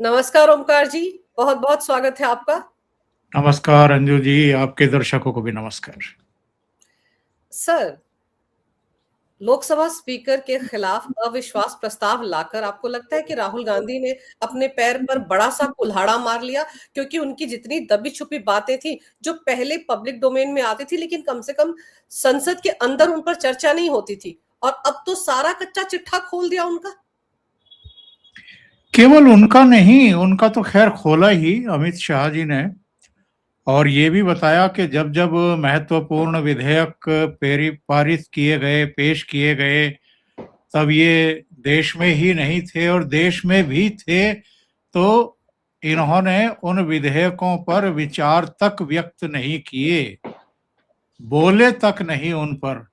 नमस्कार ओमकार जी, बहुत बहुत स्वागत है आपका। नमस्कार अंजू जी, आपके दर्शकों को भी नमस्कार। सर, लोकसभा स्पीकर के खिलाफ अविश्वास प्रस्ताव लाकर आपको लगता है कि राहुल गांधी ने अपने पैर पर बड़ा सा कुल्हाड़ा मार लिया? क्योंकि उनकी जितनी दबी छुपी बातें थी जो पहले पब्लिक डोमेन में आती थी, लेकिन कम से कम संसद के अंदर उन पर चर्चा नहीं होती थी, और अब तो सारा कच्चा चिट्ठा खोल दिया उनका। केवल उनका नहीं, उनका तो खैर खोला ही अमित शाह जी ने, और ये भी बताया कि जब जब महत्वपूर्ण विधेयक पारित किए गए, पेश किए गए, तब ये देश में ही नहीं थे और देश में भी थे तो इन्होंने उन विधेयकों पर विचार तक व्यक्त नहीं किए, बोले तक नहीं उन पर।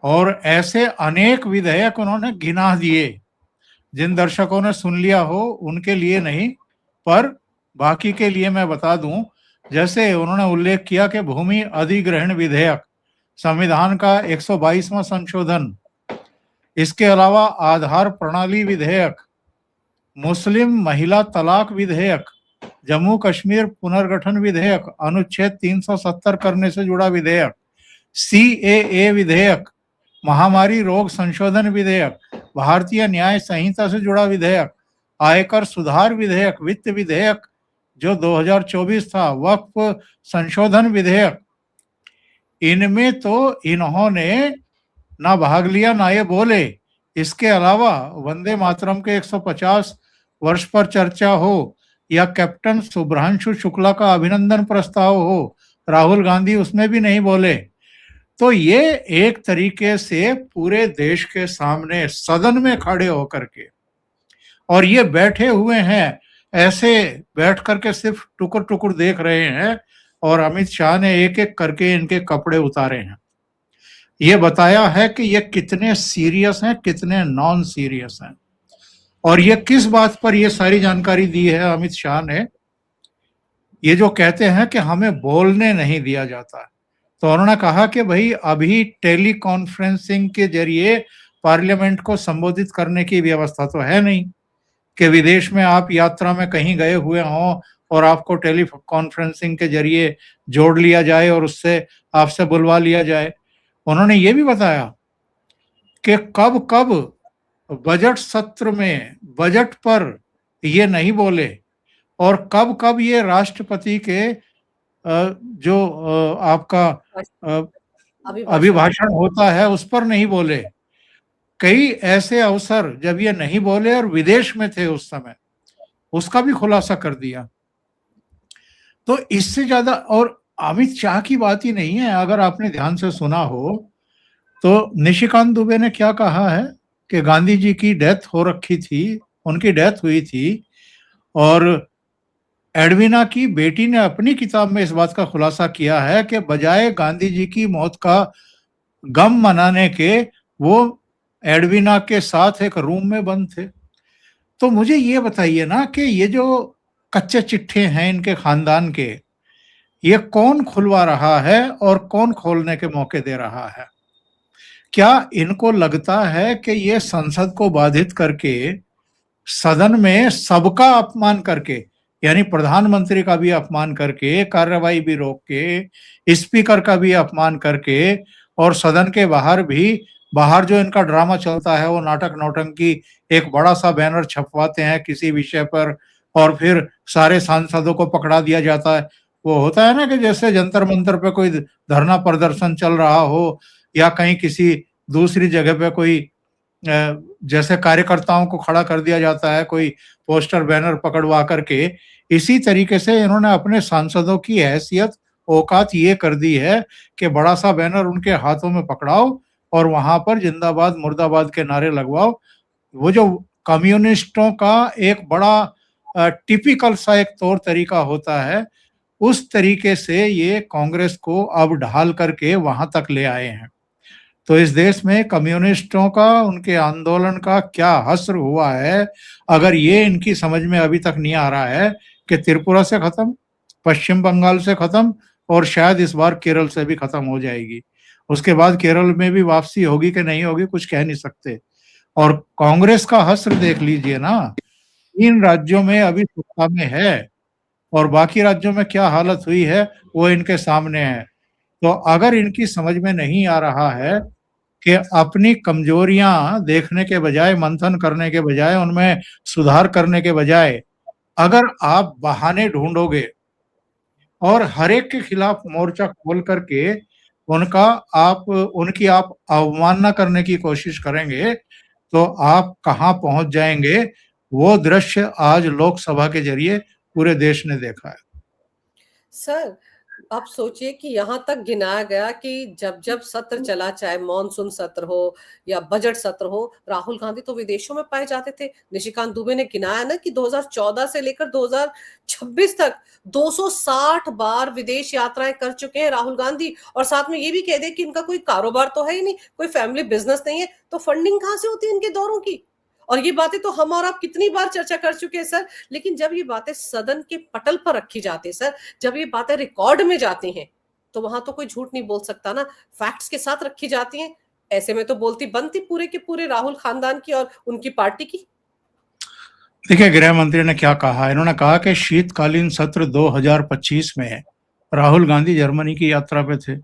और ऐसे अनेक विधेयक उन्होंने गिना दिए। जिन दर्शकों ने सुन लिया हो उनके लिए नहीं, पर बाकी के लिए मैं बता दूं। जैसे उन्होंने उल्लेख किया कि भूमि अधिग्रहण विधेयक, संविधान का 122वां संशोधन, इसके अलावा आधार प्रणाली विधेयक, मुस्लिम महिला तलाक विधेयक, जम्मू कश्मीर पुनर्गठन विधेयक, अनुच्छेद 370 करने से जुड़ा विधेयक, CAA विधेयक, महामारी रोग संशोधन विधेयक, भारतीय न्याय संहिता से जुड़ा विधेयक, आयकर सुधार विधेयक, वित्त विधेयक जो 2024 था, वक्फ संशोधन विधेयक, इनमें तो इन्होंने ना भाग लिया ना ये बोले। इसके अलावा वंदे मातरम के 150 वर्ष पर चर्चा हो या कैप्टन शुभ्रांशु शुक्ला का अभिनंदन प्रस्ताव हो, राहुल गांधी उसमें भी नहीं बोले। तो ये एक तरीके से पूरे देश के सामने सदन में खड़े होकर के, और ये बैठे हुए हैं, ऐसे बैठ करके सिर्फ टुकुर टुकुर देख रहे हैं, और अमित शाह ने एक एक करके इनके कपड़े उतारे हैं। ये बताया है कि ये कितने सीरियस हैं, कितने नॉन सीरियस हैं। और ये किस बात पर ये सारी जानकारी दी है अमित शाह ने? ये जो कहते हैं कि हमें बोलने नहीं दिया जाता, तो उन्होंने कहा कि भाई अभी टेली कॉन्फ्रेंसिंग के जरिए पार्लियामेंट को संबोधित करने की व्यवस्था तो है नहीं कि विदेश में आप यात्रा में कहीं गए हुए हों और आपको टेली कॉन्फ्रेंसिंग के जरिए जोड़ लिया जाए और उससे आपसे बुलवा लिया जाए। उन्होंने ये भी बताया कि कब कब बजट सत्र में बजट पर ये नहीं बोले, और कब कब ये राष्ट्रपति के जो आपका अभिभाषण होता है उस पर नहीं बोले। कई ऐसे अवसर जब ये नहीं बोले और विदेश में थे उस समय, उसका भी खुलासा कर दिया। तो इससे ज्यादा और अमित शाह की बात ही नहीं है। अगर आपने ध्यान से सुना हो तो निशिकांत दुबे ने क्या कहा है कि गांधी जी की डेथ हो रखी थी, उनकी डेथ हुई थी, और एडविना की बेटी ने अपनी किताब में इस बात का खुलासा किया है कि बजाय गांधी जी की मौत का गम मनाने के, वो एडविना के साथ एक रूम में बंद थे। तो मुझे ये बताइए ना कि ये जो कच्चे चिट्ठे हैं इनके खानदान के, ये कौन खुलवा रहा है और कौन खोलने के मौके दे रहा है? क्या इनको लगता है कि ये संसद को बाधित करके, सदन में सबका अपमान करके, यानी प्रधानमंत्री का भी अपमान करके, कार्रवाई भी रोक के, स्पीकर का भी अपमान करके, और सदन के बाहर भी, बाहर जो इनका ड्रामा चलता है वो नाटक नौटंकी, एक बड़ा सा बैनर छपवाते हैं किसी विषय पर और फिर सारे सांसदों को पकड़ा दिया जाता है। वो होता है ना कि जैसे जंतर मंतर पे कोई धरना प्रदर्शन चल रहा हो या कहीं किसी दूसरी जगह पे कोई जैसे कार्यकर्ताओं को खड़ा कर दिया जाता है कोई पोस्टर बैनर पकड़वा करके, इसी तरीके से इन्होंने अपने सांसदों की हैसियत औकात ये कर दी है कि बड़ा सा बैनर उनके हाथों में पकड़ाओ और वहां पर जिंदाबाद मुर्दाबाद के नारे लगवाओ। वो जो कम्युनिस्टों का एक बड़ा टिपिकल सा एक तौर तरीका होता है, उस तरीके से ये कांग्रेस को अब ढाल करके वहां तक ले आए हैं। तो इस देश में कम्युनिस्टों का, उनके आंदोलन का क्या हश्र हुआ है, अगर ये इनकी समझ में अभी तक नहीं आ रहा है कि त्रिपुरा से खत्म, पश्चिम बंगाल से खत्म, और शायद इस बार केरल से भी खत्म हो जाएगी। उसके बाद केरल में भी वापसी होगी कि नहीं होगी कुछ कह नहीं सकते। और कांग्रेस का हश्र देख लीजिए ना, 3 राज्यों में अभी सत्ता में है और बाकी राज्यों में क्या हालत हुई है वो इनके सामने है। तो अगर इनकी समझ में नहीं आ रहा है कि अपनी कमजोरियां देखने के बजाय, मंथन करने के बजाय, उनमें सुधार करने के बजाय अगर आप बहाने ढूंढोगे और हर एक के खिलाफ मोर्चा खोल करके उनका आप उनकी आप अवमानना करने की कोशिश करेंगे तो आप कहां पहुंच जाएंगे, वो दृश्य आज लोकसभा के जरिए पूरे देश ने देखा है। सर, आप सोचिए कि यहाँ तक गिनाया गया कि जब जब सत्र चला, चाहे मॉनसून सत्र हो या बजट सत्र हो, राहुल गांधी तो विदेशों में पाए जाते थे। निशिकांत दुबे ने गिनाया ना कि 2014 से लेकर 2026 तक 260 बार विदेश यात्राएं कर चुके हैं राहुल गांधी। और साथ में ये भी कह दे कि इनका कोई कारोबार तो है ही नहीं, कोई फैमिली बिजनेस नहीं है, तो फंडिंग कहां से होती है इनके दौरों की? और ये बातें तो हम और आप कितनी बार चर्चा कर चुके हैं सर। लेकिन जब ये बातें सदन के पटल पर रखी जाती है सर, जब ये बातें रिकॉर्ड में जाती हैं, तो वहां तो कोई झूठ नहीं बोल सकता ना, फैक्ट्स के साथ रखी जाती हैं। ऐसे में तो बोलती बनती पूरे के पूरे राहुल खानदान की और उनकी पार्टी की। देखिए, गृह मंत्री ने क्या कहा, इन्होंने कहा कि शीतकालीन सत्र 2025 में राहुल गांधी जर्मनी की यात्रा पे थे,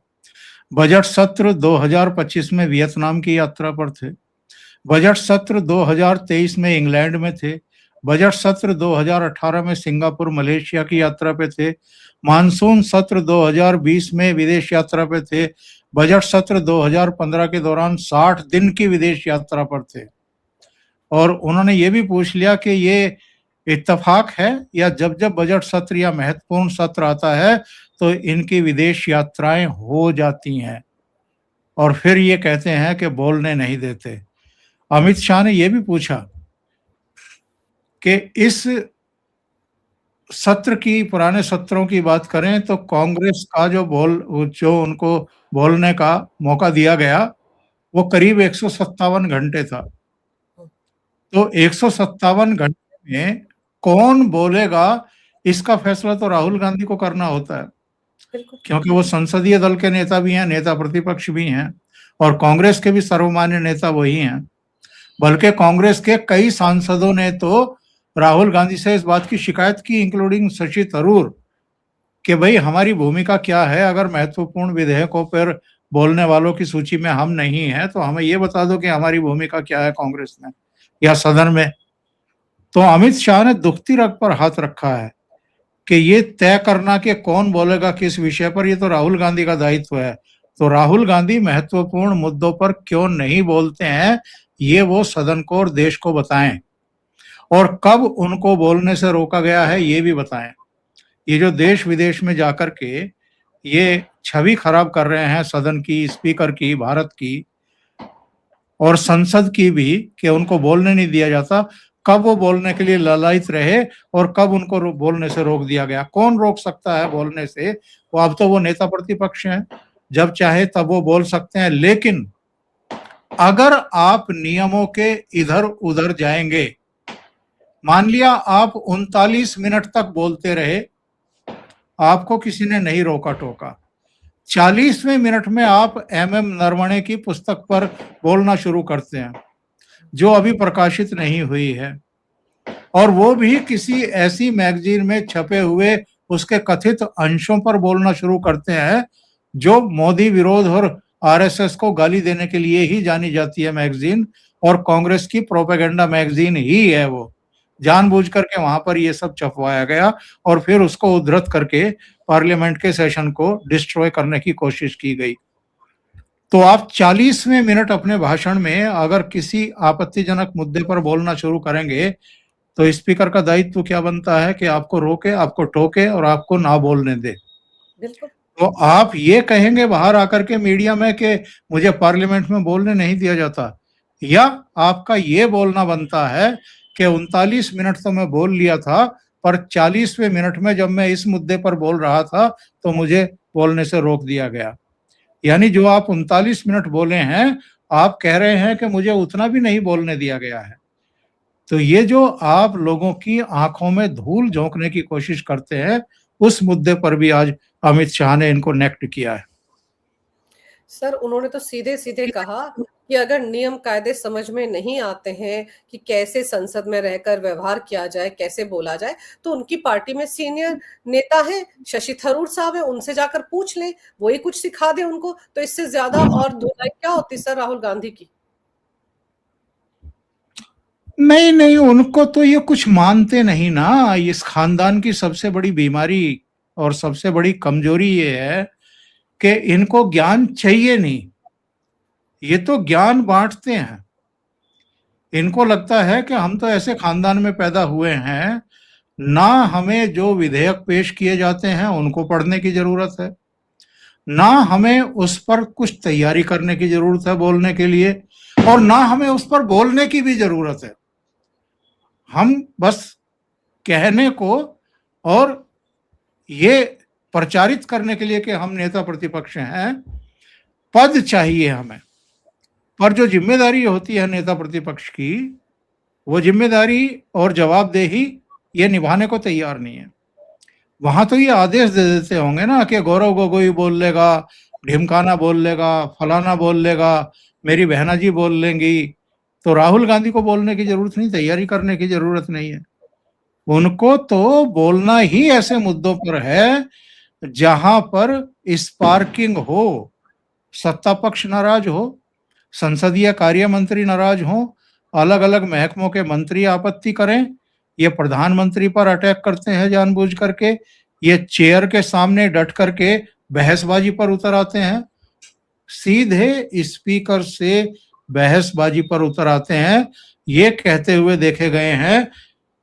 बजट सत्र 2025 में वियतनाम की यात्रा पर थे, बजट सत्र 2023 में इंग्लैंड में थे, बजट सत्र 2018 में सिंगापुर मलेशिया की यात्रा पे थे, मानसून सत्र 2020 में विदेश यात्रा पे थे, बजट सत्र 2015 के दौरान 60 दिन की विदेश यात्रा पर थे। और उन्होंने ये भी पूछ लिया कि ये इत्तेफाक है या जब जब बजट सत्र या महत्वपूर्ण सत्र आता है तो इनकी विदेश यात्राएं हो जाती हैं और फिर ये कहते हैं कि बोलने नहीं देते। अमित शाह ने यह भी पूछा कि इस सत्र की, पुराने सत्रों की बात करें तो कांग्रेस का जो उनको बोलने का मौका दिया गया वो करीब 157 घंटे था। तो 157 घंटे में कौन बोलेगा, इसका फैसला तो राहुल गांधी को करना होता है, क्योंकि वो संसदीय दल के नेता भी हैं, नेता प्रतिपक्ष भी हैं और कांग्रेस के भी सर्वमान्य नेता वही हैं। बल्कि कांग्रेस के कई सांसदों ने तो राहुल गांधी से इस बात की शिकायत की, इंक्लूडिंग शशि थरूर, कि भाई हमारी भूमिका क्या है, अगर महत्वपूर्ण विधेयकों पर बोलने वालों की सूची में हम नहीं हैं तो हमें ये बता दो कि हमारी भूमिका क्या है कांग्रेस में या सदन में। तो अमित शाह ने दुखती रग पर हाथ रखा है कि ये तय करना कि कौन बोलेगा किस विषय पर, ये तो राहुल गांधी का दायित्व है। तो राहुल गांधी महत्वपूर्ण मुद्दों पर क्यों नहीं बोलते हैं, ये वो सदन को और देश को बताएं, और कब उनको बोलने से रोका गया है ये भी बताएं। ये जो देश विदेश में जाकर के ये छवि खराब कर रहे हैं सदन की, स्पीकर की, भारत की और संसद की भी, कि उनको बोलने नहीं दिया जाता, कब वो बोलने के लिए ललायित रहे और कब उनको बोलने से रोक दिया गया? कौन रोक सकता है बोलने से? वो अब तो वो नेता प्रतिपक्ष हैं, जब चाहे तब वो बोल सकते हैं। लेकिन अगर आप नियमों के इधर उधर जाएंगे, मान लिया आप 39 मिनट तक बोलते रहे, आपको किसी ने नहीं रोका टोका, 40वें मिनट में आप एम.एम. नरवणे की पुस्तक पर बोलना शुरू करते हैं जो अभी प्रकाशित नहीं हुई है, और वो भी किसी ऐसी मैगजीन में छपे हुए उसके कथित अंशों पर बोलना शुरू करते हैं जो मोदी विरोध और आरएसएस को गाली देने के लिए ही जानी जाती है मैगजीन, और कांग्रेस की प्रोपेगेंडा मैगजीन ही है वो। जानबूझ करके वहां पर ये सब छपवाया गया और फिर उसको उद्धृत करके पार्लियामेंट के सेशन को डिस्ट्रॉय करने की कोशिश की गई। तो आप 40वें मिनट अपने भाषण में अगर किसी आपत्तिजनक मुद्दे पर बोलना शुरू करेंगे तो स्पीकर का दायित्व क्या बनता है कि आपको रोके, आपको टोके और आपको ना बोलने दे। बिल्कुल। तो आप ये कहेंगे बाहर आकर के मीडिया में कि मुझे पार्लियामेंट में बोलने नहीं दिया जाता, या आपका ये बोलना बनता है कि 39 मिनट तो मैं बोल लिया था, पर 40वें मिनट में जब मैं इस मुद्दे पर बोल रहा था तो मुझे बोलने से रोक दिया गया। यानी जो आप 39 मिनट बोले हैं, आप कह रहे हैं कि मुझे उतना भी नहीं बोलने दिया गया है। तो ये जो आप लोगों की आंखों में धूल झोंकने की कोशिश करते हैं, उस मुद्दे पर भी आज अमित शाह ने इनको नेक्ट किया है। सर, उन्होंने तो सीधे सीधे कहा कि अगर नियम कायदे समझ में नहीं आते हैं कि कैसे संसद में रहकर व्यवहार किया जाए, कैसे बोला जाए, तो उनकी पार्टी में सीनियर नेता हैं, शशि थरूर साहब हैं, उनसे जाकर पूछ लें, वही कुछ सिखा दें उनको, तो इससे ज़्यादा और धुलाई क्या होती सर राहुल गांधी की? नहीं नहीं, उनको तो ये कुछ मानते नहीं ना। इस खानदान की सबसे बड़ी बीमारी और सबसे बड़ी कमजोरी ये है कि इनको ज्ञान चाहिए नहीं। ये तो ज्ञान बांटते हैं। इनको लगता है कि हम तो ऐसे खानदान में पैदा हुए हैं, ना हमें जो विधेयक पेश किए जाते हैं उनको पढ़ने की जरूरत है, ना हमें उस पर कुछ तैयारी करने की जरूरत है बोलने के लिए, और ना हमें उस पर बोलने की भी जरूरत है। हम बस कहने को और ये प्रचारित करने के लिए कि हम नेता प्रतिपक्ष हैं, पद चाहिए हमें। पर जो जिम्मेदारी होती है नेता प्रतिपक्ष की, वो जिम्मेदारी और जवाबदेही ये निभाने को तैयार नहीं है। वहां तो ये आदेश दे देते होंगे ना कि गौरव गोगोई बोल लेगा, ढिमकाना बोल लेगा, फलाना बोल लेगा, मेरी बहना जी बोल लेंगी, तो राहुल गांधी को बोलने की जरूरत नहीं, तैयारी करने की जरूरत नहीं है। उनको तो बोलना ही ऐसे मुद्दों पर है जहां पर स्पार्किंग हो, सत्ता पक्ष नाराज हो, संसदीय कार्य मंत्री नाराज हो, अलग अलग महकमों के मंत्री आपत्ति करें, ये प्रधानमंत्री पर अटैक करते हैं जानबूझ करके, ये चेयर के सामने डट करके बहसबाजी पर उतर आते हैं, सीधे स्पीकर से बहसबाजी पर उतर आते हैं, ये कहते हुए देखे गए हैं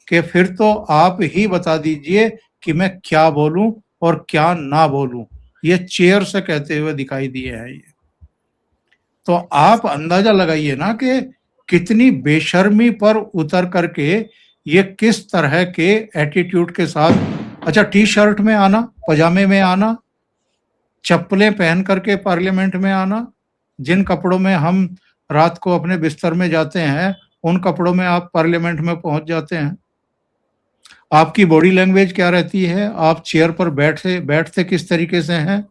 कि फिर तो आप ही बता दीजिए कि मैं क्या बोलूं और क्या ना बोलूं। ये चेयर से कहते हुए दिखाई दिए हैं ये। तो आप अंदाजा लगाइए ना कि कितनी बेशर्मी पर उतर करके ये किस तरह के एटीट्यूड के साथ, अच्छा टी शर्ट में आना, पजामे में आना, चप्पलें पहन करके पार्लियामेंट में आना, जिन कपड़ों में हम रात को अपने बिस्तर में जाते हैं उन कपड़ों में आप पार्लियामेंट में पहुंच जाते हैं। आपकी बॉडी लैंग्वेज क्या रहती है, आप चेयर पर बैठते किस तरीके से हैं।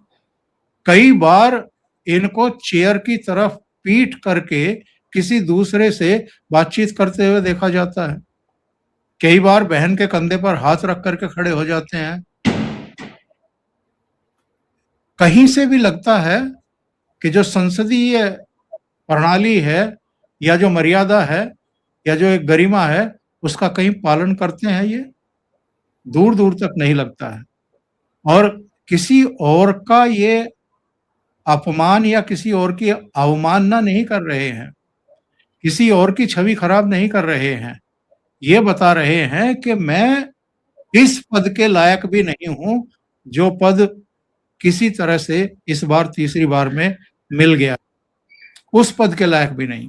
कई बार इनको चेयर की तरफ पीट करके किसी दूसरे से बातचीत करते हुए देखा जाता है। कई बार बहन के कंधे पर हाथ रख करके खड़े हो जाते हैं। कहीं से भी लगता है कि जो संसदीय प्रणाली है या जो मर्यादा है या जो एक गरिमा है उसका कहीं पालन करते हैं ये? दूर दूर तक नहीं लगता है। और किसी और का ये अपमान या किसी और की अवमानना नहीं कर रहे हैं, किसी और की छवि खराब नहीं कर रहे हैं, ये बता रहे हैं कि मैं इस पद के लायक भी नहीं हूं जो पद किसी तरह से इस बार तीसरी बार में मिल गया, उस पद के लायक भी नहीं,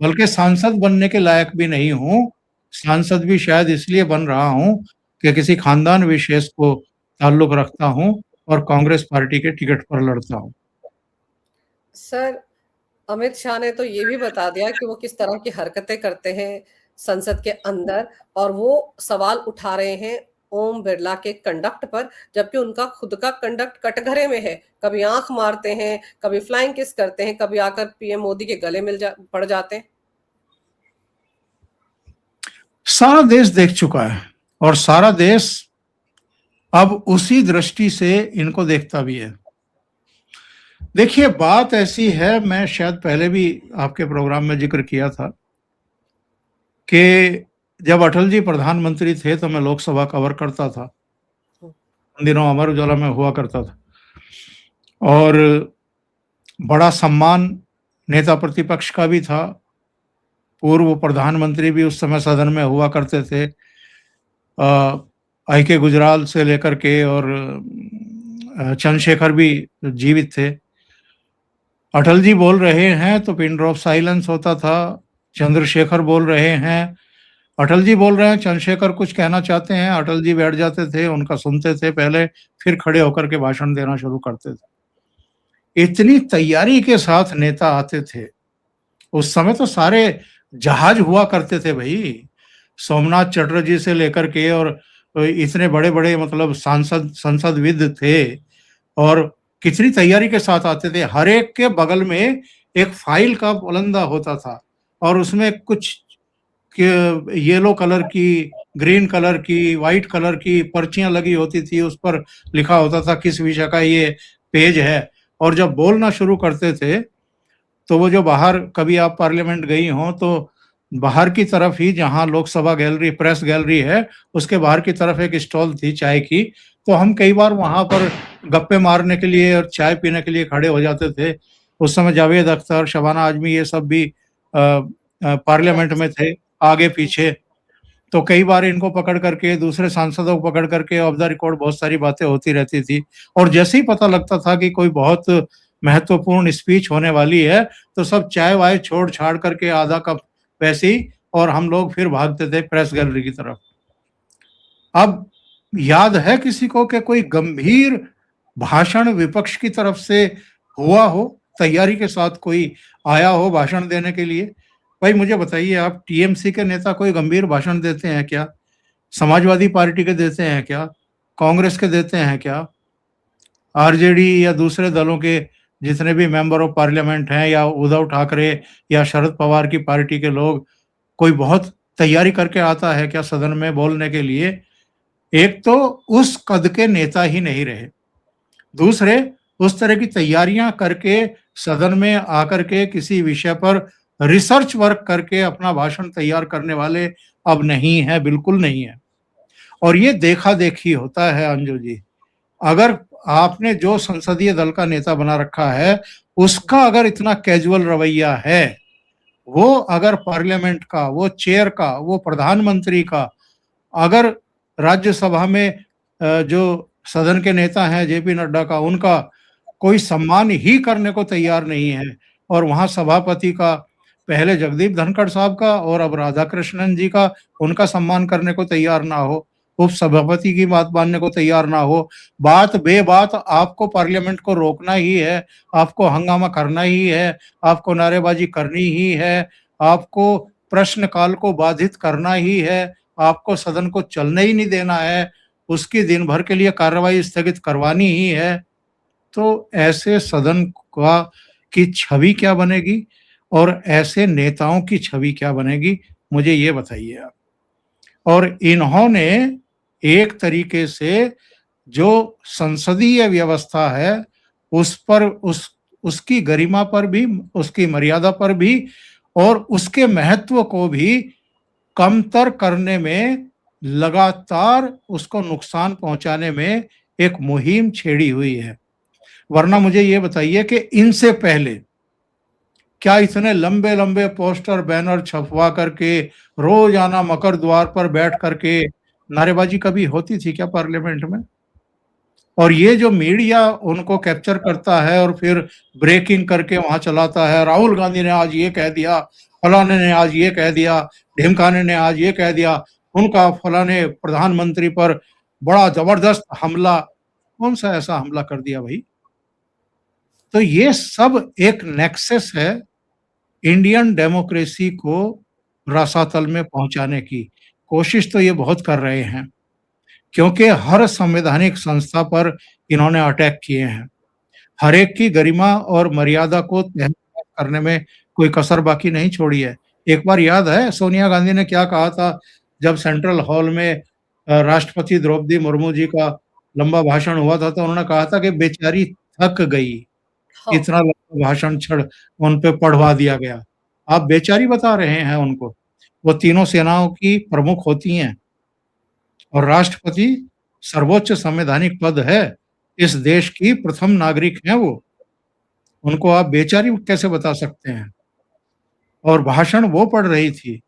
बल्कि सांसद बनने के लायक भी नहीं हूं। सांसद भी शायद इसलिए बन रहा हूं कि किसी खानदान विशेष को ताल्लुक रखता हूं और कांग्रेस पार्टी के टिकट पर लड़ता हूं। सर, अमित शाह ने तो ये भी बता दिया कि वो किस तरह की हरकतें करते हैं संसद के अंदर, और वो सवाल उठा रहे हैं ओम बिरला के कंडक्ट पर, जबकि उनका खुद का कंडक्ट कटघरे में है। कभी आंख मारते हैं, कभी फ्लाइंग किस करते हैं, कभी आकर पीएम मोदी के गले पड़ जाते हैं। सारा देश देख चुका है और सारा देश अब उसी दृष्टि से इनको देखता भी है। देखिए, बात ऐसी है, मैं शायद पहले भी आपके प्रोग्राम में जिक्र किया था कि जब अटल जी प्रधानमंत्री थे तो मैं लोकसभा कवर करता था, उन दिनों अमर उजाला में हुआ करता था, और बड़ा सम्मान नेता प्रतिपक्ष का भी था। पूर्व प्रधानमंत्री भी उस समय सदन में हुआ करते थे, आई के गुजराल से लेकर के, और चंद्रशेखर भी जीवित थे। अटल जी बोल रहे हैं तो पिन ड्रॉप साइलेंस होता था। चंद्रशेखर बोल रहे हैं, अटल जी बोल रहे हैं, चंद्रशेखर कुछ कहना चाहते हैं, अटल जी बैठ जाते थे, उनका सुनते थे पहले, फिर खड़े होकर के भाषण देना शुरू करते थे। इतनी तैयारी के साथ नेता आते थे। उस समय तो सारे जहाज हुआ करते थे भाई, सोमनाथ चटर्जी से लेकर के, और इतने बड़े बड़े मतलब संसदविद थे, और कितनी तैयारी के साथ आते थे। हर एक के बगल में एक फाइल का पलंदा होता था और उसमें कुछ येलो कलर की, ग्रीन कलर की, व्हाइट कलर की पर्चियां लगी होती थी, उस पर लिखा होता था किस विषय का ये पेज है। और जब बोलना शुरू करते थे तो वो जो बाहर, कभी आप पार्लियामेंट गई हो तो बाहर की तरफ ही, जहां लोकसभा गैलरी, प्रेस गैलरी है, उसके बाहर की तरफ एक स्टॉल थी चाय की, तो हम कई बार वहां पर गप्पे मारने के लिए और चाय पीने के लिए खड़े हो जाते थे। उस समय जावेद अख्तर, शबाना आजमी ये सब भी पार्लियामेंट में थे, आगे पीछे। तो कई बार इनको पकड़ करके, दूसरे सांसदों को पकड़ करके ऑफ द रिकॉर्ड बहुत सारी बातें होती रहती थी। और जैसे ही पता लगता था कि कोई बहुत महत्वपूर्ण स्पीच होने वाली है, तो सब चाय वाय छोड़ छाड़ करके आधा कप वैसे ही, और हम लोग फिर भागते थे प्रेस गैलरी की तरफ। अब याद है किसी को कि कोई गंभीर भाषण विपक्ष की तरफ से हुआ हो, तैयारी के साथ कोई आया हो भाषण देने के लिए? भाई मुझे बताइए, आप टीएमसी के नेता कोई गंभीर भाषण देते हैं क्या? समाजवादी पार्टी के देते हैं क्या? कांग्रेस के देते हैं क्या? आरजेडी या दूसरे दलों के जितने भी मेंबर ऑफ पार्लियामेंट हैं, या उद्धव ठाकरे या शरद पवार की पार्टी के लोग, कोई बहुत तैयारी करके आता है क्या सदन में बोलने के लिए? एक तो उस कद के नेता ही नहीं रहे, दूसरे उस तरह की तैयारियां करके सदन में आकर के किसी विषय पर रिसर्च वर्क करके अपना भाषण तैयार करने वाले अब नहीं है, बिल्कुल नहीं है। और ये देखा देखी होता है अंजू जी। अगर आपने जो संसदीय दल का नेता बना रखा है, उसका अगर इतना कैजुअल रवैया है, वो अगर पार्लियामेंट का, वो चेयर का, वो प्रधानमंत्री का, अगर राज्यसभा में जो सदन के नेता हैं जेपी नड्डा का, उनका कोई सम्मान ही करने को तैयार नहीं है, और वहां सभापति का, पहले जगदीप धनखड़ साहब का और अब राधाकृष्णन जी का, उनका सम्मान करने को तैयार ना हो, उप सभापति की बात मानने को तैयार ना हो, बात बेबात आपको पार्लियामेंट को रोकना ही है, आपको हंगामा करना ही है, आपको नारेबाजी करनी ही है, आपको प्रश्नकाल को बाधित करना ही है, आपको सदन को चलने ही नहीं देना है, उसकी दिन भर के लिए कार्रवाई स्थगित करवानी ही है। तो ऐसे सदन का की छवि क्या बनेगी और ऐसे नेताओं की छवि क्या बनेगी, मुझे ये बताइए आप। और इन्होंने एक तरीके से जो संसदीय व्यवस्था है उस पर, उसकी गरिमा पर भी, उसकी मर्यादा पर भी, और उसके महत्व को भी कमतर करने में, लगातार उसको नुकसान पहुंचाने में एक मुहिम छेड़ी हुई है। वरना मुझे ये बताइए कि इनसे पहले क्या इतने लंबे लंबे पोस्टर बैनर छपवा करके रोजाना मकर द्वार पर बैठ करके नारेबाजी कभी होती थी क्या पार्लियामेंट में? और ये जो मीडिया उनको कैप्चर करता है और फिर ब्रेकिंग करके वहां चलाता है, राहुल गांधी ने आज ये कह दिया, फलाने ने आज ये कह दिया, ढिमकाने ने आज ये कह दिया, उनका फलाने प्रधानमंत्री पर बड़ा जबरदस्त हमला। कौन सा ऐसा हमला कर दिया भाई? तो ये सब एक नेक्सस है इंडियन डेमोक्रेसी को रसातल में पहुंचाने की। कोशिश तो ये बहुत कर रहे हैं, क्योंकि हर संवैधानिक संस्था पर इन्होंने अटैक किए हैं, हर एक की गरिमा और मर्यादा को तहस करने में कोई कसर बाकी नहीं छोड़ी है। एक बार याद है सोनिया गांधी ने क्या कहा था जब सेंट्रल हॉल में राष्ट्रपति द्रौपदी मुर्मू जी का लंबा भाषण हुआ था, तो उन्होंने कहा था कि बेचारी थक गई, हाँ। इतना लंबा भाषण छड़ उन पे पढ़वा दिया गया। आप बेचारी बता रहे हैं उनको? वो तीनों सेनाओं की प्रमुख होती हैं और राष्ट्रपति सर्वोच्च संवैधानिक पद है, इस देश की प्रथम नागरिक हैं वो। उनको आप बेचारी कैसे बता सकते हैं? और भाषण वो पढ़ रही थी।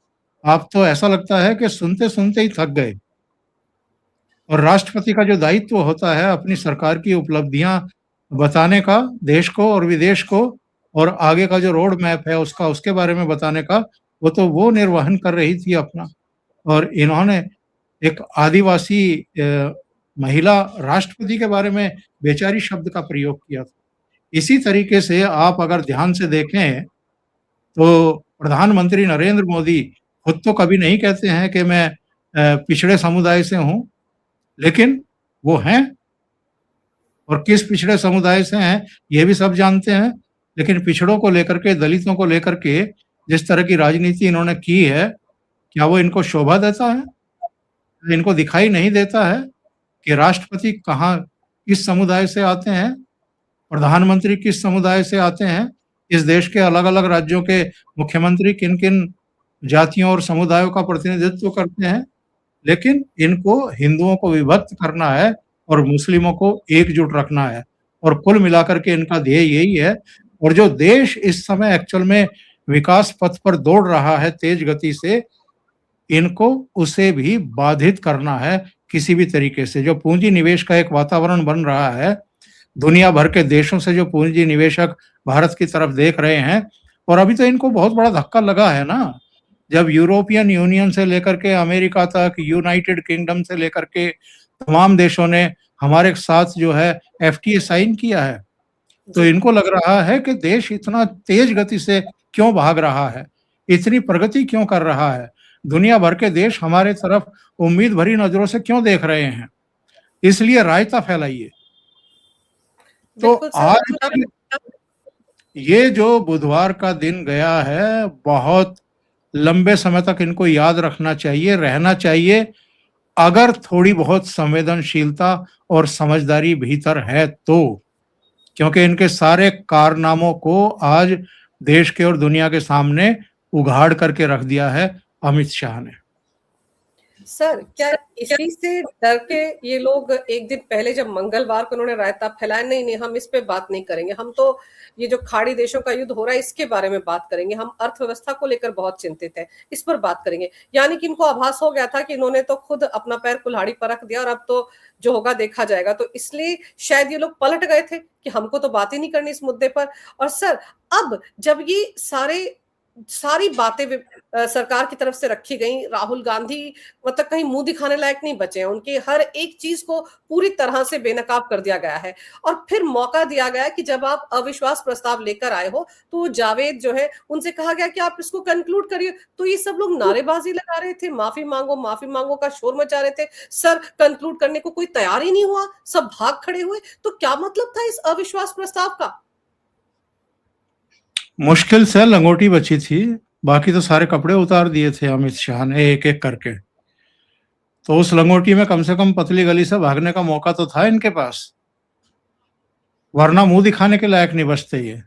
आप तो ऐसा लगता है कि सुनते-सुनते ही थक गए। और राष्ट्रपति का जो दायित्व होता है अपनी सरकार की उपलब्धियां बताने का देश को और विदेश को, और आगे का जो रोड मैप है उसका, उसके बारे में बताने का, वो तो वो निर्वहन कर रही थी अपना। और इन्होंने एक आदिवासी महिला राष्ट्रपति के बारे में बेचारी शब्द का प्रयोग किया था। इसी तरीके से आप अगर ध्यान से देखें तो प्रधानमंत्री नरेंद्र मोदी खुद तो कभी नहीं कहते हैं कि मैं पिछड़े समुदाय से हूँ, लेकिन वो हैं, और किस पिछड़े समुदाय से हैं ये भी सब जानते हैं। लेकिन पिछड़ों को लेकर के, दलितों को लेकर के जिस तरह की राजनीति इन्होंने की है, क्या वो इनको शोभा देता है? इनको दिखाई नहीं देता है कि राष्ट्रपति कहाँ, किस समुदाय से आते हैं, प्रधानमंत्री किस समुदाय से आते हैं, इस देश के अलग-अलग राज्यों के मुख्यमंत्री किन-किन जातियों और समुदायों का प्रतिनिधित्व करते हैं। लेकिन इनको हिंदुओं को विभक्त करना है और मुस्लिमों को एकजुट रखना है, और कुल मिलाकर के इनका ध्येय यही है। और जो देश इस समय एक्चुअल में विकास पथ पर दौड़ रहा है तेज गति से, इनको उसे भी बाधित करना है किसी भी तरीके से। जो पूंजी निवेश का एक वातावरण बन रहा है, दुनिया भर के देशों से जो पूंजी निवेशक भारत की तरफ देख रहे हैं, और अभी तो इनको बहुत बड़ा धक्का लगा है ना, जब यूरोपियन यूनियन से लेकर के अमेरिका तक, यूनाइटेड किंगडम से लेकर के तमाम देशों ने हमारे साथ जो है एफटीए साइन किया है, तो जी। इनको लग रहा है कि देश इतना तेज गति से क्यों भाग रहा है, इतनी प्रगति क्यों कर रहा है, दुनिया भर के देश हमारे तरफ उम्मीद भरी नजरों से क्यों देख रहे हैं, इसलिए रायता फैलाइए। तो बिल्कुल सर, आज बिल्कुल आपने ये जो बुधवार का दिन गया है, बहुत लंबे समय तक इनको याद रखना चाहिए, रहना चाहिए, अगर थोड़ी बहुत संवेदनशीलता और समझदारी भीतर है तो। क्योंकि इनके सारे कारनामों को आज देश के और दुनिया के सामने उघाड़ करके रख दिया है अमित शाह ने। सर, क्या इसी से डर के ये लोग एक दिन पहले जब मंगलवार को उन्होंने रायता फैलाया, नहीं, नहीं हम इस पे बात नहीं करेंगे, हम तो ये जो खाड़ी देशों का युद्ध हो रहा है इसके बारे में बात करेंगे, हम अर्थव्यवस्था को लेकर बहुत चिंतित हैं, इस पर बात करेंगे। यानी कि इनको आभास हो गया था कि इन्होंने तो खुद अपना पैर कुल्हाड़ी पर रख दिया और अब तो जो होगा देखा जाएगा। तो इसलिए शायद ये लोग पलट गए थे कि हमको तो बात ही नहीं करनी इस मुद्दे पर। और सर, अब जब ये सारी बातें सरकार की तरफ से रखी गई, राहुल गांधी मतलब कहीं मुंह दिखाने लायक नहीं बचे हैं, उनकी हर एक चीज को पूरी तरह से बेनकाब कर दिया गया है। और फिर मौका दिया गया कि जब आप अविश्वास प्रस्ताव लेकर आए हो तो जावेद जो है उनसे कहा गया कि आप इसको कंक्लूड करिए, तो ये सब लोग नारेबाजी लगा रहे थे, माफी मांगो का शोर मचा रहे थे। सर, कंक्लूड करने को कोई तैयार ही नहीं हुआ, सब भाग खड़े हुए, तो क्या मतलब था इस अविश्वास प्रस्ताव का? मुश्किल से लंगोटी बची थी, बाकी तो सारे कपड़े उतार दिए थे अमित शाह ने एक एक करके। तो उस लंगोटी में कम से कम पतली गली से भागने का मौका तो था इनके पास, वरना मुंह दिखाने के लायक नहीं बचते ये।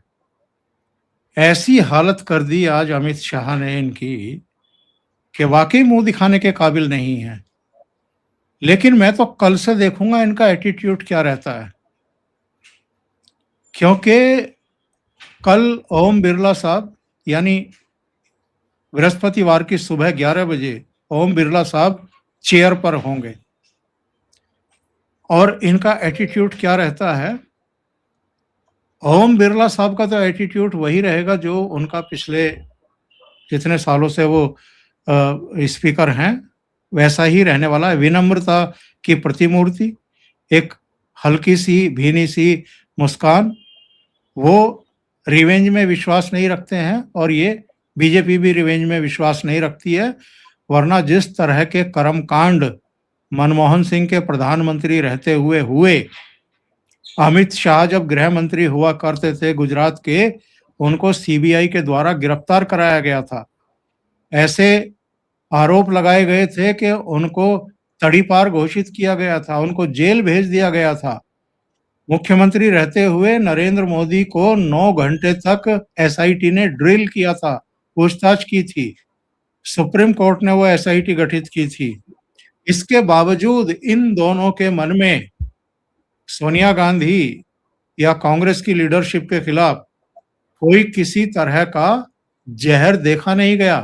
ऐसी हालत कर दी आज अमित शाह ने इनकी कि वाकई मुंह दिखाने के काबिल नहीं है। लेकिन मैं तो कल से देखूंगा इनका एटीट्यूड क्या रहता है, क्योंकि कल ओम बिरला साहब, यानी बृहस्पतिवार की सुबह 11 बजे ओम बिरला साहब चेयर पर होंगे, और इनका एटीट्यूड क्या रहता है। ओम बिरला साहब का तो एटीट्यूड वही रहेगा जो उनका पिछले जितने सालों से वो स्पीकर हैं वैसा ही रहने वाला है। विनम्रता की प्रतिमूर्ति, एक हल्की सी भीनी सी मुस्कान, वो रिवेंज में विश्वास नहीं रखते हैं, और ये बीजेपी भी रिवेंज में विश्वास नहीं रखती है। वरना जिस तरह के कर्मकांड मनमोहन सिंह के प्रधानमंत्री रहते हुए अमित शाह जब गृह मंत्री हुआ करते थे गुजरात के, उनको सीबीआई के द्वारा गिरफ्तार कराया गया था। ऐसे आरोप लगाए गए थे कि उनको तड़ीपार घोषित किया गया था, उनको जेल भेज दिया गया था। मुख्यमंत्री रहते हुए नरेंद्र मोदी को 9 घंटे तक एसआईटी ने ड्रिल किया था, पूछताछ की थी। सुप्रीम कोर्ट ने वो एसआईटी गठित की थी। इसके बावजूद इन दोनों के मन में सोनिया गांधी या कांग्रेस की लीडरशिप के खिलाफ कोई किसी तरह का जहर देखा नहीं गया।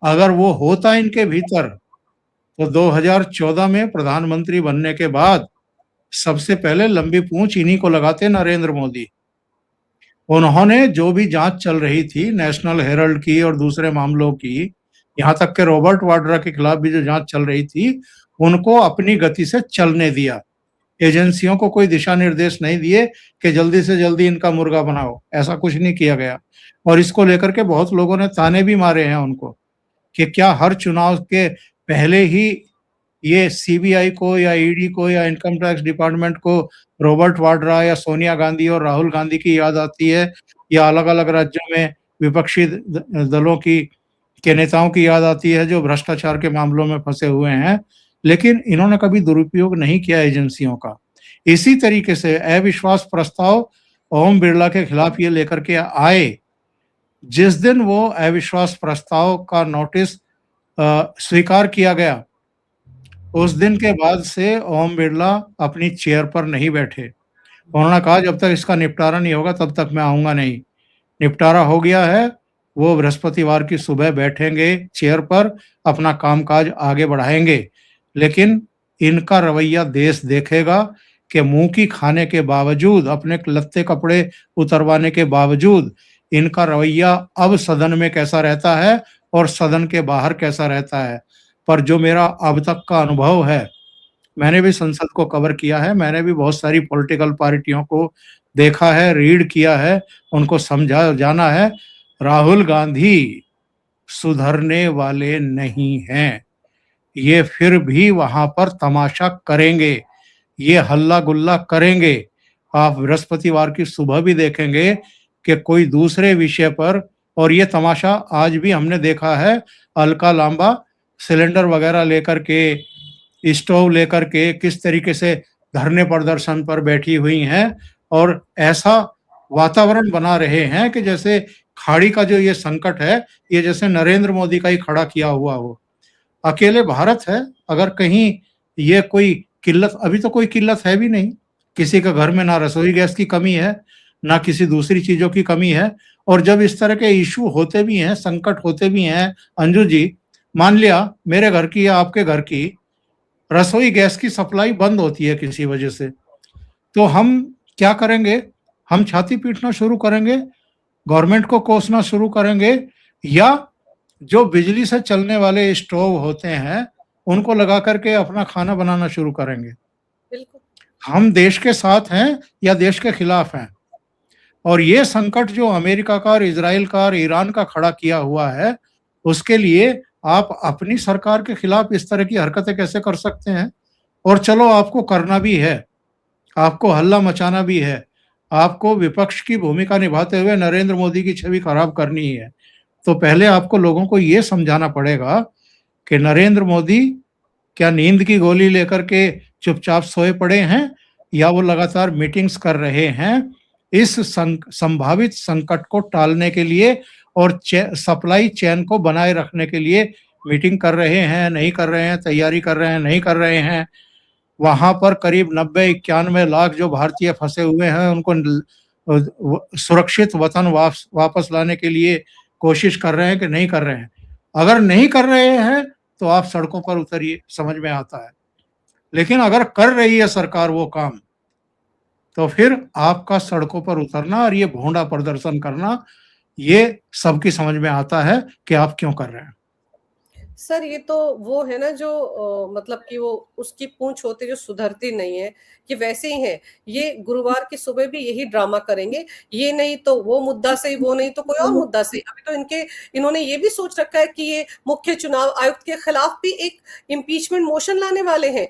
अगर वो होता इनके भीतर, तो 2014 में प्रधानमंत्री बनने के बाद सबसे पहले लंबी पूंछ इन्हीं को लगाते नरेंद्र मोदी। उन्होंने जो भी जांच चल रही थी नेशनल हेरल्ड की और दूसरे मामलों की, यहाँ तक के रॉबर्ट वाड्रा के खिलाफ भी जो जांच चल रही थी, उनको अपनी गति से चलने दिया। एजेंसियों को कोई दिशा निर्देश नहीं दिए कि जल्दी से जल्दी इनका मुर्गा बनाओ, ऐसा कुछ नहीं किया गया। और इसको लेकर के बहुत लोगों ने ताने भी मारे हैं उनको कि क्या हर चुनाव के पहले ही ये सीबीआई को या ईडी को या इनकम टैक्स डिपार्टमेंट को रॉबर्ट वाड्रा या सोनिया गांधी और राहुल गांधी की याद आती है, या अलग-अलग राज्यों में विपक्षी दलों की के नेताओं की याद आती है जो भ्रष्टाचार के मामलों में फंसे हुए हैं, लेकिन इन्होंने कभी दुरुपयोग नहीं किया एजेंसियों का। इसी तरीके से अविश्वास प्रस्ताव ओम बिरला के खिलाफ ये लेकर के आए, जिस दिन वो अविश्वास प्रस्ताव का नोटिस स्वीकार किया गया, उस दिन के बाद से ओम बिरला अपनी चेयर पर नहीं बैठे। उन्होंने कहा जब तक इसका निपटारा नहीं होगा तब तक मैं आऊँगा नहीं। निपटारा हो गया है, वो बृहस्पतिवार की सुबह बैठेंगे चेयर पर, अपना कामकाज आगे बढ़ाएँगे। लेकिन इनका रवैया देश देखेगा कि मुँह की खाने के बावजूद, अपने लत्ते कपड़े उतरवाने के बावजूद, इनका रवैया अब सदन में कैसा रहता है और सदन के बाहर कैसा रहता है। पर जो मेरा अब तक का अनुभव है, मैंने भी संसद को कवर किया है, मैंने भी बहुत सारी पॉलिटिकल पार्टियों को देखा है, रीड किया है, उनको समझा जाना है। राहुल गांधी सुधरने वाले नहीं हैं। ये फिर भी वहाँ पर तमाशा करेंगे, ये हल्ला-गुल्ला करेंगे। आप बृहस्पतिवार की सुबह भी देखेंगे कि कोई दूसरे विषय पर, और ये तमाशा आज भी हमने देखा है, अलका लांबा सिलेंडर वगैरह लेकर के, स्टोव लेकर के किस तरीके से धरने प्रदर्शन पर बैठी हुई हैं और ऐसा वातावरण बना रहे हैं कि जैसे खाड़ी का जो ये संकट है, ये जैसे नरेंद्र मोदी का ही खड़ा किया हुआ हो। अकेले भारत है, अगर कहीं ये कोई किल्लत, अभी तो कोई किल्लत है भी नहीं। किसी के घर में ना रसोई गैस की कमी है, ना किसी दूसरी चीज़ों की कमी है। और जब इस तरह के इश्यू होते भी हैं, संकट होते भी हैं, अंजू जी, मान लिया मेरे घर की या आपके घर की रसोई गैस की सप्लाई बंद होती है किसी वजह से, तो हम क्या करेंगे? हम छाती पीटना शुरू करेंगे, गवर्नमेंट को कोसना शुरू करेंगे, या जो बिजली से चलने वाले स्टोव होते हैं, उनको लगा करके अपना खाना बनाना शुरू करेंगे। बिल्कुल। हम देश के साथ हैं या देश के खिलाफ हैं? और ये संकट जो अमेरिका का और इज़राइल का और ईरान का खड़ा किया हुआ है, उसके लिए आप अपनी सरकार के खिलाफ इस तरह की हरकतें कैसे कर सकते हैं? और चलो आपको करना भी है, आपको हल्ला मचाना भी है, आपको विपक्ष की भूमिका निभाते हुए नरेंद्र मोदी की छवि खराब करनी ही है, तो पहले आपको लोगों को ये समझाना पड़ेगा कि नरेंद्र मोदी क्या नींद की गोली लेकर के चुपचाप सोए पड़े हैं, या वो लगातार मीटिंग्स कर रहे हैं इस संभावित संकट को टालने के लिए और सप्लाई चेन को बनाए रखने के लिए मीटिंग कर रहे हैं, नहीं कर रहे हैं, तैयारी कर रहे हैं, नहीं कर रहे हैं। वहाँ पर करीब 90-91 लाख जो भारतीय फंसे हुए हैं, उनको सुरक्षित वतन वापस लाने के लिए कोशिश कर रहे हैं कि नहीं कर रहे हैं? अगर नहीं कर रहे हैं, तो आप सड़कों पर उतरिए, समझ में आता है। लेकिन अगर कर रही है सरकार वो काम, तो फिर आपका सड़कों पर उतरना और ये भोंडा प्रदर्शन करना, ये सबकी समझ में आता है कि आप क्यों कर रहे हैं। सर ये तो वो है ना जो मतलब कि वो उसकी पूँछ होती जो सुधरती नहीं है, कि वैसे ही है। ये गुरुवार की सुबह भी यही ड्रामा करेंगे, ये नहीं तो वो मुद्दा सही, वो नहीं तो कोई और मुद्दा सही। अभी तो इन्होंने ये भी सोच रखा है कि ये मुख्य चुनाव आयुक्त के खिलाफ भी एक इम्पीचमेंट मोशन लाने वाले हैं,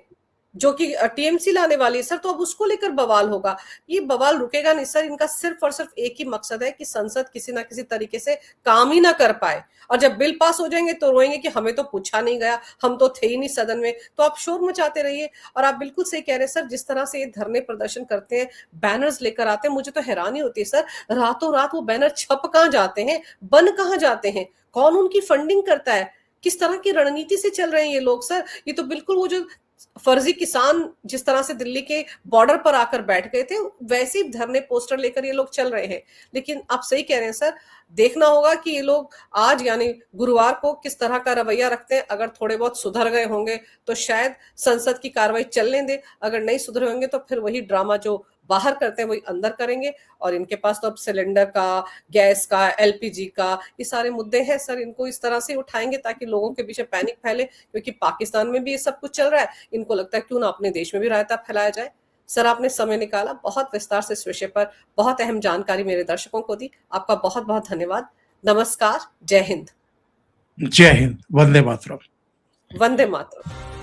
जो कि टीएमसी लाने वाली है सर, तो अब उसको लेकर बवाल होगा। ये बवाल रुकेगा नहीं सर, इनका सिर्फ और सिर्फ एक ही मकसद है कि संसद किसी ना किसी तरीके से काम ही ना कर पाए, और जब बिल पास हो जाएंगे तो रोएंगे कि हमें तो पूछा नहीं गया, हम तो थे ही नहीं सदन में। तो आप शोर मचाते रहिए। और आप बिल्कुल सही कह रहे हैं सर, जिस तरह से ये धरने प्रदर्शन करते हैं, बैनर्स लेकर आते हैं, मुझे तो हैरानी होती है सर, रातों रात वो बैनर छप कहाँ जाते हैं, बन कहाँ जाते हैं, कौन उनकी फंडिंग करता है, किस तरह की रणनीति से चल रहे हैं ये लोग सर। ये तो बिल्कुल वो जो फर्जी किसान जिस तरह से दिल्ली के बॉर्डर पर आकर बैठ गए थे, वैसे ही धरने पोस्टर लेकर ये लोग चल रहे हैं। लेकिन आप सही कह रहे हैं सर, देखना होगा कि ये लोग आज यानी गुरुवार को किस तरह का रवैया रखते हैं। अगर थोड़े बहुत सुधर गए होंगे तो शायद संसद की कार्रवाई चलने दें, अगर नहीं सुधरे होंगे तो फिर वही ड्रामा जो बाहर करते हैं वही अंदर करेंगे। और इनके पास तो अब सिलेंडर का, गैस का, एलपीजी का, ये सारे मुद्दे हैं सर, इनको इस तरह से उठाएंगे ताकि लोगों के पीछे पैनिक फैले, क्योंकि पाकिस्तान में भी ये सब कुछ चल रहा है। इनको लगता है क्यों ना अपने देश में भी रायता फैलाया जाए। सर आपने समय निकाला, बहुत विस्तार से इस विषय पर बहुत अहम जानकारी मेरे दर्शकों को दी। आपका बहुत बहुत धन्यवाद। नमस्कार, जय हिंद। जय हिंद, वंदे मातरम। वंदे मातरम।